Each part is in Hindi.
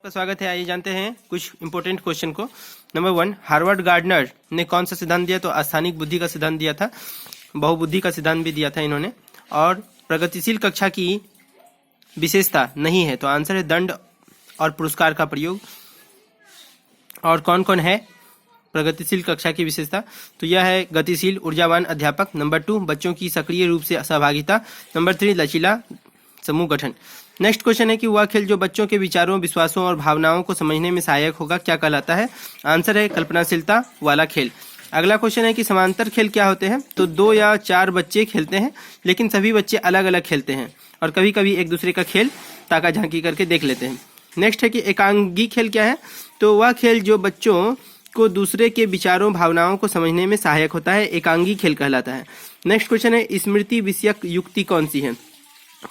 का स्वागत है। आइए जानते हैं कुछ इंपॉर्टेंट क्वेश्चन को। नंबर 1, हार्वर्ड गार्डनर ने कौन सा सिद्धांत दिया? तो अस्थानिक बुद्धि का सिद्धांत दिया था, बहुबुद्धि का सिद्धांत भी दिया था इन्होंने। और प्रगतिशील कक्षा की विशेषता नहीं है, तो आंसर है दंड और पुरस्कार का प्रयोग। और कौन कौन है प्रगतिशील कक्षा की विशेषता? तो यह है गतिशील ऊर्जावान अध्यापक। नंबर 2, बच्चों की सक्रिय रूप से सहभागिता। नंबर 3, लचीला समूह गठन। नेक्स्ट क्वेश्चन है कि वह खेल जो बच्चों के विचारों, विश्वासों और भावनाओं को समझने में सहायक होगा क्या कहलाता है? आंसर है कल्पनाशीलता वाला खेल। अगला क्वेश्चन है कि समांतर खेल क्या होते हैं? तो 2 या 4 बच्चे खेलते हैं, लेकिन सभी बच्चे अलग अलग खेलते हैं और कभी कभी एक दूसरे का खेल ताका झांकी करके देख लेते हैं। नेक्स्ट है कि एकांगी खेल क्या है? तो वह खेल जो बच्चों को दूसरे के विचारों, भावनाओं को समझने में सहायक होता है, एकांगी खेल कहलाता है। नेक्स्ट क्वेश्चन है स्मृति विषयक युक्ति कौन सी है?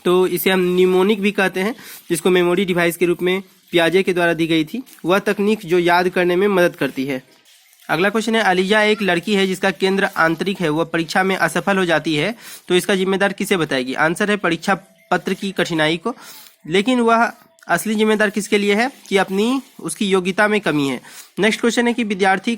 तो इसे हम निमोनिक भी कहते हैं, जिसको मेमोरी डिवाइस के रूप में पियाजे के द्वारा दी गई थी। वह तकनीक जो याद करने में मदद करती है। अगला क्वेश्चन है अलीजा एक लड़की है जिसका केंद्र आंतरिक है, वह परीक्षा में असफल हो जाती है, तो इसका जिम्मेदार किसे बताएगी? आंसर है परीक्षा पत्र की कठिनाई को। लेकिन वह असली जिम्मेदार किसके लिए है? कि अपनी उसकी योग्यता में कमी है। नेक्स्ट क्वेश्चन है कि विद्यार्थी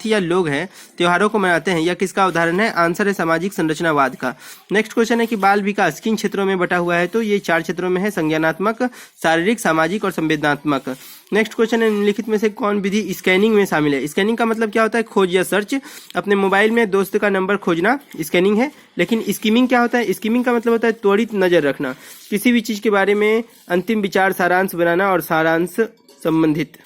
या लोग हैं त्योहारों को मनाते हैं, यह किसका उदाहरण है? आंसर है सामाजिक संरचनावाद का। नेक्स्ट क्वेश्चन है कि बाल विकास किन क्षेत्रों में बटा हुआ है? तो ये 4 क्षेत्रों में है, संज्ञानात्मक, शारीरिक, सामाजिक और संवेदनात्मक। नेक्स्ट क्वेश्चन है निम्नलिखित में से कौन विधि स्कैनिंग में शामिल है? स्कैनिंग का मतलब क्या होता है? खोज या सर्च। अपने मोबाइल में दोस्त का नंबर खोजना स्कैनिंग है। लेकिन स्कीमिंग क्या होता है? स्कीमिंग का मतलब होता है त्वरित नजर रखना, किसी भी चीज के बारे में अंतिम विचार, सारांश बनाना और सारांश संबंधित।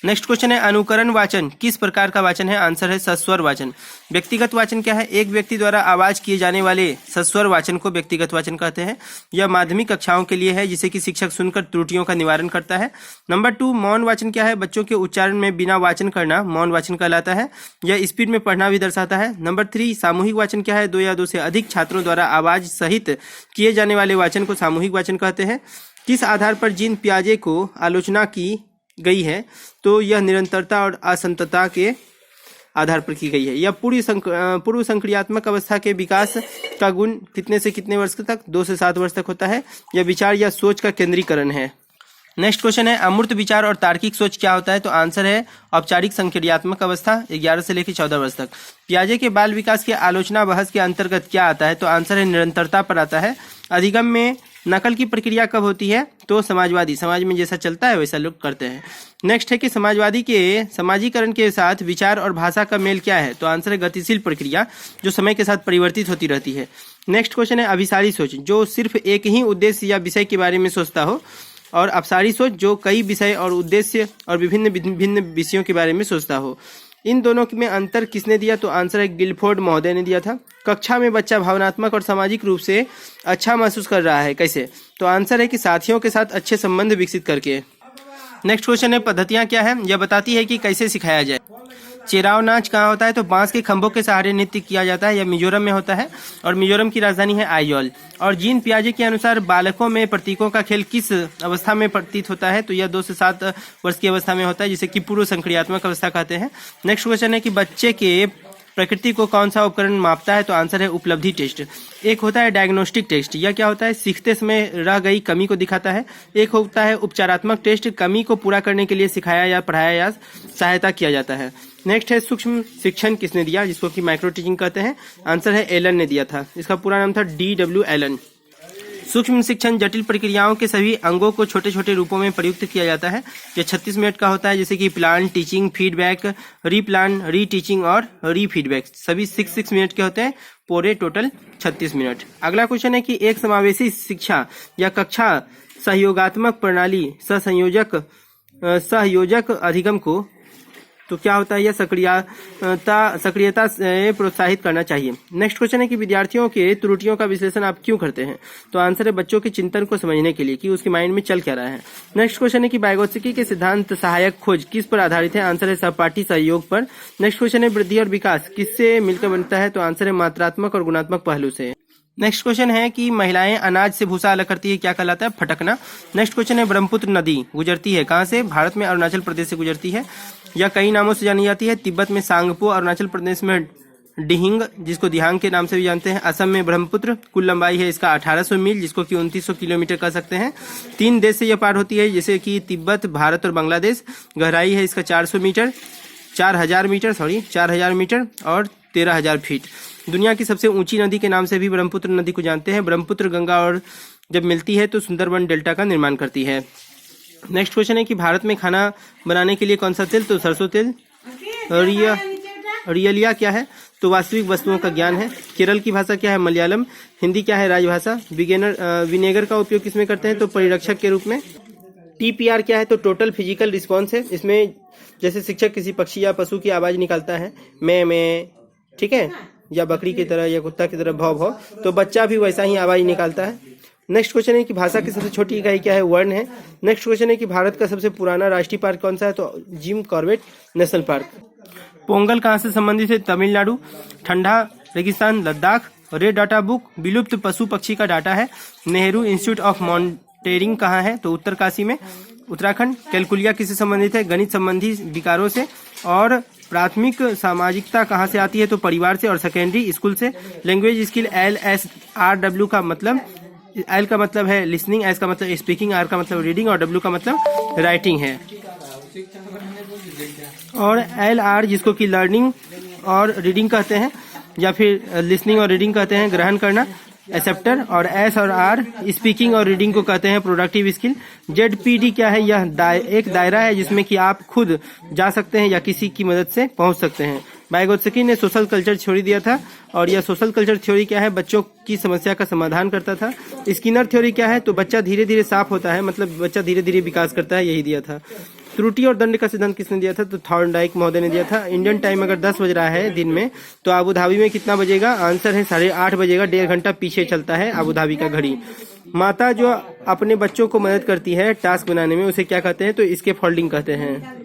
नेक्स्ट क्वेश्चन है अनुकरण वाचन किस प्रकार का वाचन है? आंसर है सस्वर वाचन। व्यक्तिगत वाचन क्या है? एक व्यक्ति द्वारा आवाज किए जाने वाले सस्वर वाचन को व्यक्तिगत वाचन कहते हैं। यह माध्यमिक कक्षाओं के लिए है, जिसे कि शिक्षक सुनकर त्रुटियों का निवारण करता है। नंबर 2, मौन वाचन क्या है? बच्चों के उच्चारण में बिना वाचन करना मौन वाचन कहलाता है। यह स्पीड में पढ़ना भी दर्शाता है। नंबर 3, सामूहिक वाचन क्या है? 2 या 2 से अधिक छात्रों द्वारा आवाज सहित किए जाने वाले वाचन को सामूहिक वाचन कहते हैं। किस आधार पर जीन पियाजे को आलोचना की गई है? तो यह निरंतरता और असंतता के आधार पर की गई है। यह पूर्व संक्रियात्मक अवस्था के विकास का गुण कितने से कितने वर्ष तक? 2 से 7 वर्ष तक होता है। यह विचार या सोच का केंद्रीकरण है। नेक्स्ट क्वेश्चन है अमूर्त विचार और तार्किक सोच क्या होता है? तो आंसर है औपचारिक संक्रियात्मक अवस्था 11 से लेकर 14 वर्ष तक। पियाजे के बाल विकास के आलोचना बहस के अंतर्गत क्या आता है? तो आंसर है निरंतरता पर आता है। अधिगम में नकल की प्रक्रिया कब होती है? तो समाजवादी, समाज में जैसा चलता है वैसा लोग करते हैं। नेक्स्ट है कि समाजवादी के समाजीकरण के साथ विचार और भाषा का मेल क्या है? तो आंसर है गतिशील प्रक्रिया, जो समय के साथ परिवर्तित होती रहती है। नेक्स्ट क्वेश्चन है अभिसारी सोच, जो सिर्फ एक ही उद्देश्य या विषय के बारे में सोचता हो, और अपसारी सोच, जो कई विषय और उद्देश्य और विभिन्न विषयों के बारे में सोचता हो। इन दोनों में अंतर किसने दिया? तो आंसर है गिलफोर्ड महोदय ने दिया था। कक्षा में बच्चा भावनात्मक और सामाजिक रूप से अच्छा महसूस कर रहा है, कैसे? तो आंसर है कि साथियों के साथ अच्छे संबंध विकसित करके। नेक्स्ट क्वेश्चन है पद्धतियां क्या है? यह बताती है कि कैसे सिखाया जाए। चेराव नाच कहाँ होता है? तो बांस के खंभों के सहारे नृत्य किया जाता है। यह मिजोरम में होता है और मिजोरम की राजधानी है आइजोल। और जीन पियाजे के अनुसार बालकों में प्रतीकों का खेल किस अवस्था में प्रतीत होता है? तो यह 2 से 7 वर्ष की अवस्था में होता है, जिसे कि पूर्व संक्रियात्मक अवस्था कहते हैं। नेक्स्ट क्वेश्चन है कि बच्चे के प्रकृति को कौन सा उपकरण मापता है? तो आंसर है उपलब्धि टेस्ट। एक होता है डायग्नोस्टिक टेस्ट, यह क्या होता है? सीखते समय रह गई कमी को दिखाता है। एक होता है उपचारात्मक टेस्ट, कमी को पूरा करने के लिए सिखाया या पढ़ाया या सहायता किया जाता है। नेक्स्ट है सूक्ष्म शिक्षण किसने दिया, जिसको कि माइक्रो टीचिंग कहते हैं? आंसर है एलन ने दिया था। इसका पूरा नाम था DW एलन। सूक्ष्म शिक्षण जटिल प्रक्रियाओं के सभी अंगों को छोटे छोटे रूपों में प्रयुक्त किया जाता है। यह 36 मिनट का होता है, जैसे कि प्लान, टीचिंग, फीडबैक, रीप्लान, री टीचिंग और री फीडबैक। सभी 6 मिनट के होते हैं, पूरे टोटल 36 मिनट। अगला क्वेश्चन है कि एक समावेशी शिक्षा या कक्षा सहयोगात्मक प्रणाली सहयोजक अधिगम को तो क्या होता है? यह सक्रियता से प्रोत्साहित करना चाहिए। नेक्स्ट क्वेश्चन है कि विद्यार्थियों के त्रुटियों का विश्लेषण आप क्यों करते हैं? तो आंसर है बच्चों के चिंतन को समझने के लिए कि उसके माइंड में चल क्या रहा है। नेक्स्ट क्वेश्चन है कि वाइगोत्स्की के सिद्धांत सहायक खोज किस पर आधारित है? आंसर है सहपाठी सहयोग पर। नेक्स्ट क्वेश्चन है वृद्धि और विकास किससे मिलकर बनता है? तो आंसर है मात्रात्मक और गुणात्मक पहलू से। नेक्स्ट क्वेश्चन है कि महिलाएं अनाज से भूसा अलग करती है, क्या कहलाता है? फटकना। नेक्स्ट क्वेश्चन है ब्रह्मपुत्र नदी गुजरती है कहाँ से? भारत में अरुणाचल प्रदेश से गुजरती है। यह कई नामों से जानी जाती है, तिब्बत में सांगपो, अरुणाचल प्रदेश में डिहिंग, जिसको दिहांग के नाम से भी जानते हैं। असम में ब्रह्मपुत्र, कुल लंबाई है इसका 1800 मील, जिसको कि 2900 किलोमीटर कह सकते हैं। 3 देश से यह पार होती है, जैसे कि तिब्बत, भारत और बांग्लादेश। गहराई है इसका 400 मीटर, 4000 मीटर और 13000 फीट। दुनिया की सबसे ऊंची नदी के नाम से भी ब्रह्मपुत्र नदी को जानते हैं। ब्रह्मपुत्र गंगा और जब मिलती है तो सुंदरबन डेल्टा का निर्माण करती है। नेक्स्ट क्वेश्चन है कि भारत में खाना बनाने के लिए कौन सा तेल? तो सरसों तेल। रियलिया क्या है? तो वास्तविक वस्तुओं का ज्ञान है। केरल की भाषा क्या है? मलयालम। हिंदी क्या है? राजभाषा। विनेगर का उपयोग किसमें करते हैं? तो परिरक्षक के रूप में। TPR क्या है? तो टोटल फिजिकल रिस्पॉन्स है। इसमें जैसे शिक्षक किसी पक्षी या पशु की आवाज निकालता है, मैं, ठीक है, या बकरी की तरह या कुत्ता की तरह भौ भौ, तो बच्चा भी वैसा ही आवाज निकालता है। नेक्स्ट क्वेश्चन है कि भाषा की सबसे छोटी इकाई क्या है? वर्ण है। नेक्स्ट क्वेश्चन है कि भारत का सबसे पुराना राष्ट्रीय पार्क कौन सा है? तो Jim Corbett national park. Pongal कहाँ से संबंधित है? तमिलनाडु। ठंडा रेगिस्तान लद्दाख। रेड डाटा बुक विलुप्त पशु पक्षी का डाटा है। नेहरू इंस्टीट्यूट ऑफ माउंटेनियरिंग कहाँ है? तो उत्तरकाशी में। उत्तराखंड। कैलकुलिया किससे संबंधित है? गणित संबंधी विकारों से। और प्राथमिक सामाजिकता कहाँ से आती है? तो परिवार से और सेकेंडरी स्कूल से। लैंग्वेज स्किल LSRW का मतलब, L का मतलब है लिसनिंग, S का मतलब स्पीकिंग, R का मतलब रीडिंग और W का मतलब राइटिंग है। और LR जिसको कि लर्निंग और रीडिंग कहते हैं, या फिर लिसनिंग और रीडिंग कहते हैं, ग्रहण करना, एक्सेप्टर। और S और R स्पीकिंग और रीडिंग को कहते हैं प्रोडक्टिव स्किल। ZPD क्या है? यह एक दायरा है जिसमें कि आप खुद जा सकते हैं या किसी की मदद से पहुंच सकते हैं। वाइगोत्स्की ने सोशल कल्चर थ्योरी दिया था, और यह सोशल कल्चर थ्योरी क्या है? बच्चों की समस्या का समाधान करता था। स्किनर थ्योरी क्या है? तो बच्चा धीरे धीरे साफ होता है, मतलब बच्चा धीरे धीरे विकास करता है, यही दिया था। त्रुटि और दंड का सिद्धांत किसने दिया था? तो थॉर्नडाइक महोदय ने दिया था। इंडियन टाइम अगर 10 बज रहा है दिन में, तो अबू धाबी में कितना बजेगा? आंसर है 8:30 बजेगा। 1.5 घंटा पीछे चलता है अबू धाबी का घड़ी। माता जो अपने बच्चों को मदद करती है टास्क बनाने में, उसे क्या कहते हैं? तो इसके फोल्डिंग कहते हैं।